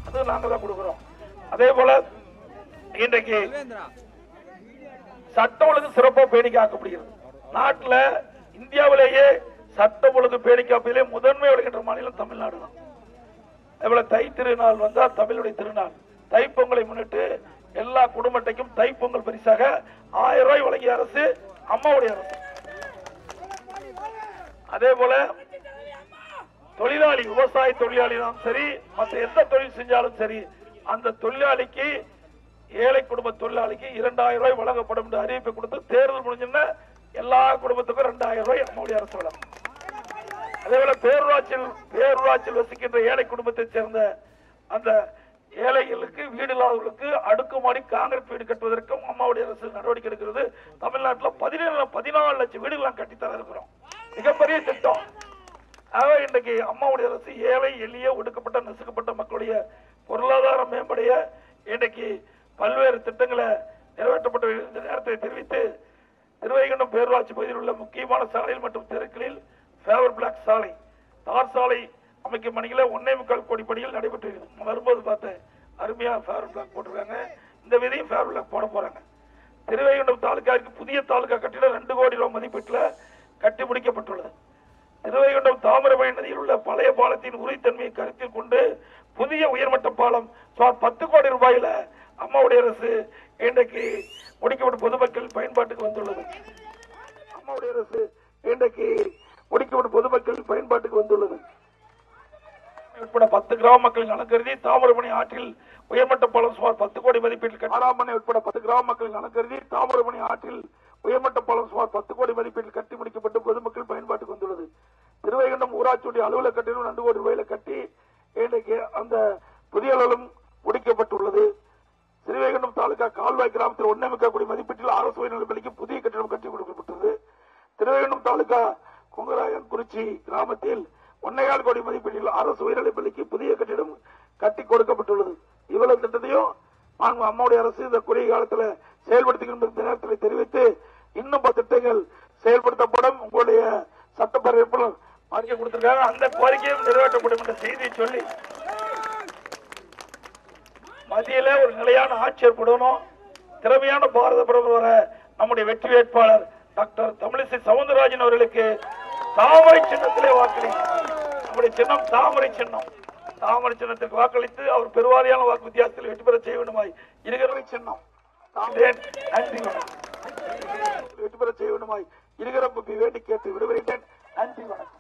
அது நாங்க தான் கொடுக்கிறோம். அதே போல இன்றைக்கு சட்ட ஒழுங்கு சிறப்பாக பேணி காக்கப்படுகிறது. நாட்டில் இந்தியாவிலேயே சட்டம் ஒழுங்கு பேணி காப்பதிலே முதன்மை வருகின்ற மாநிலம் தமிழ்நாடு தான். அதேபோல தை திருநாள் வந்தால் தமிழுடைய திருநாள். தைப்பொங்கலை முன்னிட்டு எல்லா குடும்பத்தையும் தைப்பொங்கல் பரிசாக 1000 ரூபாய் வழங்கிய அரசு அம்மாவுடைய அரசு. அதே போல தொழிலாளி, விவசாய தொழிலாளி தான் சரி, மற்ற எந்த தொழில் செஞ்சாலும் சரி, அந்த தொழிலாளிக்கு, ஏழை குடும்ப தொழிலாளிக்கு 2000 ரூபாய் வழங்கப்படும் என்று அறிவிப்பை கொடுத்து தேர்தல் முடிஞ்சுன்னா எல்லா குடும்பத்துக்கும் 2000 ரூபாய் அம்மாவுடைய அரசு வழங்கும். அதேபோல பேரூராட்சியில் வசிக்கின்ற ஏழை குடும்பத்தை சேர்ந்த அந்த ஏழைகளுக்கு, வீடு இல்லாதவர்களுக்கு அடுக்குமாடி காங்கிரீட் வீடு கட்டுவதற்கும் அம்மாவுடைய அரசு நடவடிக்கை எடுக்கிறது. தமிழ்நாட்டில் 14 லட்சம் வீடுகள் கட்டித்தர இருக்கிறோம். மிகப்பெரிய திட்டம். இன்றைக்கு அம்மாவுடைய அரசு ஏழை, எளிய, ஒடுக்கப்பட்ட, நசுக்கப்பட்ட மக்களுடைய பொருளாதாரம் மேம்படைய இன்றைக்கு பல்வேறு திட்டங்களை நிறைவேற்றப்பட்ட நேரத்தை தெரிவித்து, திருவைகுண்டம் பேரூராட்சி பகுதியில் உள்ள முக்கியமான சாலைகள் மற்றும் தெருக்களில் ஃபேவர் பிளாக் சாலை, தார் சாலை அமைக்கும் பணிகளை 1.25 கோடி பணிகள் நடைபெற்று வரும்போது பார்த்தேன். அருமையா ஃபேவர் பிளாக் போட்டிருக்காங்க. இந்த விதையும் ஃபேவர் பிளாக் போட போறாங்க. திருவைகுண்டம் தாலுகாவிற்கு புதிய தாலுகா கட்டிடம் 2 கோடி ரூபாய் மதிப்பீட்டில் கட்டி முடிக்கப்பட்டுள்ளது. திருவைகுண்டம் தாமிரபரணி நதியில் உள்ள பழைய பாலத்தின் உறுதித்தன்மையை கருத்தில் கொண்டு புதிய உயர்மட்ட பாலம் சுமார் 10 கோடி ரூபாயில அம்மாவுடைய அரசு இன்றைக்கு முடிக்கப்பட்ட பொதுமக்கள் பயன்பாட்டுக்கு வந்துள்ளது. அம்மாவுடைய அரசு இன்றைக்கு முடிக்கப்பட்ட பொதுமக்கள் பயன்பாட்டுக்கு வந்துள்ளது. உட்பட 10 கிராம மக்களின் நலன் கருதி தாமிரபரணி ஆற்றில் உயர்மட்ட பாலம் சுமார் 10 கோடி மதிப்பீட்டில் ஆறாமணி உட்பட 10 கிராம மக்களின் நலன் கருதி தாமிரபரணி ஆற்றில் உயர்மட்ட பாலம் சுமார் 10 கோடி மதிப்பீட்டில் கட்டி முடிக்கப்பட்டு பொதுமக்கள் பயன்பாட்டுக்கு வந்துள்ளது. திருவைகுண்டம் ஊராட்சியுடைய அலுவலக கட்டிடம் 2 கோடி ரூபாயில கட்டி இன்றைக்கு அந்த புதிய அலுவலம் முடிக்கப்பட்டுள்ளது. திருவைகுண்டம் தாலுகா கால்வாய் கிராமத்தில் 1.25 கோடி மதிப்பீட்டில் அரசு உயர்நிலைப்பள்ளிக்கு புதிய கட்டிடம் கட்டி கொடுக்கப்பட்டது. திருவைகுண்டம் தாலுகா குங்கராயன்குறிச்சி கிராமத்தில் 1.25 கோடி மதிப்பீட்டில் அரசு உயர்நிலைப்பள்ளிக்கு புதிய கட்டிடம் கட்டி கொடுக்கப்பட்டுள்ளது. இவ்வளவு திட்டத்தையும் அம்மாவுடைய அரசு இந்த குறுகிய காலத்தில் செயல்படுத்துகின்ற நேரத்தில் தெரிவித்து, இன்னும் 10 திட்டங்கள் செயல்படுத்தப்படும். உங்களுடைய சட்டப்பேரவை அறிக்கை கொடுத்திருக்காங்க. அந்த கோரிக்கையும் நிறைவேற்றப்படும் என்ற செய்தியை சொல்லி, மத்தியில ஒரு நிலையான ஆட்சி ஏற்படணும். திறமையான பாரத பிரதமர் நம்முடைய வெற்றி வேட்பாளர் டாக்டர் தமிழிசை சவுந்தரராஜன் அவர்களுக்கு தாமரை சின்னத்திலே வாக்களித்து, நம்முடைய சின்னம் தாமரை சின்னம், தாமரை சின்னத்திற்கு வாக்களித்து அவர் பெருவாரியான வாக்கு வித்தியாசத்தில் வெற்றி பெற செய்ய வேண்டுமாய் இருக்கிற சின்னம் நன்றி வெற்றி பெற செய்ய வேண்டுமாய் இருக்கிற வேண்டி கேட்டு விடுகிறேன். நன்றி, வணக்கம்.